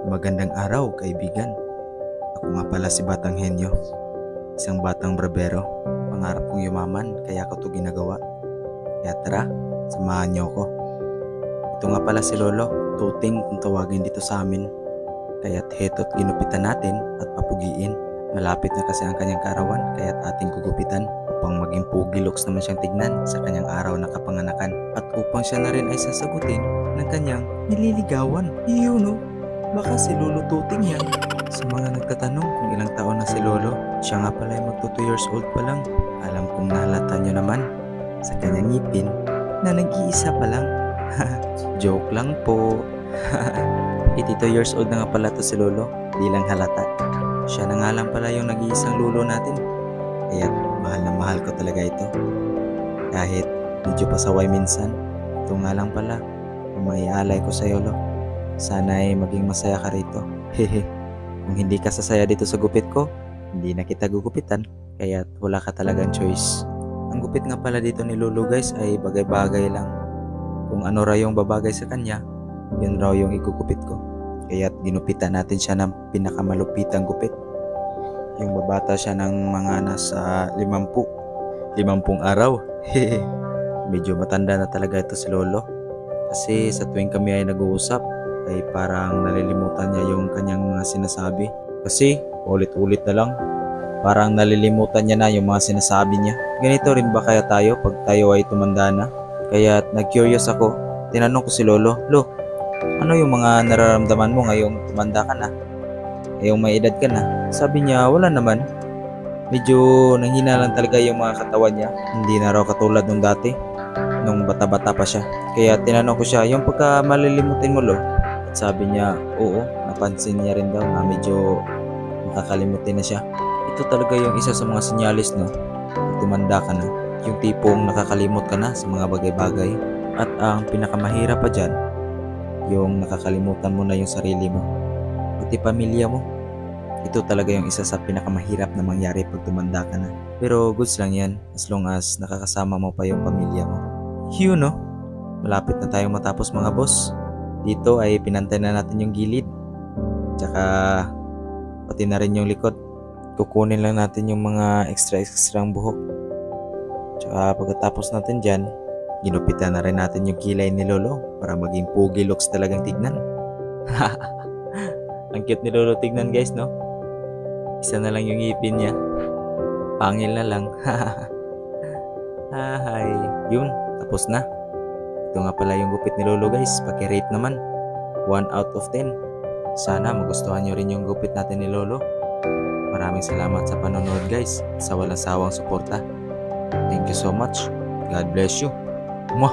Magandang araw, kaibigan. Ako nga pala si Batang Henyo, isang batang barbero. Pangarap kong yumaman, kaya ko to ginagawa. Kaya tara, samahan niyo ako. Ito nga pala si Lolo, tuting kung tawagin dito sa amin. Kaya't heto't ginupitan natin at papugiin. Malapit na kasi ang kanyang kaarawan, kaya't ating gugupitan upang maging pugi looks naman siyang tignan sa kanyang araw na kapanganakan. At upang siya na rin ay sasagutin ng kanyang nililigawan. Iyon no? Baka si Lolo Tuting yan. Sa mga nagtatanong kung ilang taon na si Lolo, siya nga pala ay magto 2 years old pa lang. Alam kong nahalata nyo naman sa kanyang ngipin na nag-iisa pa lang. Joke lang po. 82 years old na nga pala to si Lolo, di lang halata. Siya na nga lang pala yung nag-iisang Lolo natin. Kaya mahal na mahal ko talaga ito. Kahit medyo pasaway minsan, ito nga lang pala ang maialay ko sa Lolo. Sana ay maging masaya ka rito. Hehe. Kung hindi ka sasaya dito sa gupit ko, hindi na kita gugupitan. Kaya wala ka talagang choice. Ang gupit nga pala dito ni Lolo guys ay bagay-bagay lang. Kung ano raw yung babagay sa kanya, yun raw yung igugupit ko. Kaya ginupitan natin siya ng pinakamalupitang gupit. Yung babata siya ng mga nasa 50 araw. Hehe. Medyo matanda na talaga ito si Lolo. Kasi sa tuwing kami ay nag-uusap, ay parang nalilimutan niya yung kanyang mga sinasabi. Kasi ulit-ulit na lang, parang nalilimutan niya na yung mga sinasabi niya. Ganito rin ba kaya tayo pag tayo ay tumanda na? Kaya nag-curious ako, tinanong ko si Lolo, Lo, ano yung mga nararamdaman mo ngayong tumanda ka na? Ngayong may edad ka na? Sabi niya, wala naman. Medyo nanghina lang talaga yung mga katawan niya. Hindi na raw katulad nung dati, nung bata-bata pa siya. Kaya tinanong ko siya, yung pagka malilimutin mo, Lo? Sabi niya, oo, napansin niya rin daw na medyo nakakalimutin na siya. Ito talaga yung isa sa mga sinyalis no, pag tumanda ka na. Yung tipong nakakalimot ka na sa mga bagay-bagay. At ang pinakamahirap pa dyan, yung nakakalimutan mo na yung sarili mo, pati pamilya mo. Ito talaga yung isa sa pinakamahirap na mangyari pag tumanda ka na. Pero goods lang yan, as long as nakakasama mo pa yung pamilya mo. Yun no, malapit na tayong matapos mga boss. Dito ay pinantay na natin yung gilid. Tsaka pati na rin yung likod. Kukunin lang natin yung mga extra-extra buhok. Tsaka pagkatapos natin dyan, ginupitan na rin natin yung kilay ni Lolo para maging pugi looks talagang tignan. Ang cute ni Lolo tignan guys no? Isa na lang yung ngipin niya. Pangil na lang. Hi. Yun, tapos na. Ito nga pala yung gupit ni Lolo guys, paki-rate naman 1 out of 10. Sana magustuhan nyo rin yung gupit natin ni Lolo. Maraming salamat sa panonood guys, sa walang sawang suporta. Thank you so much. God bless you. Mwah!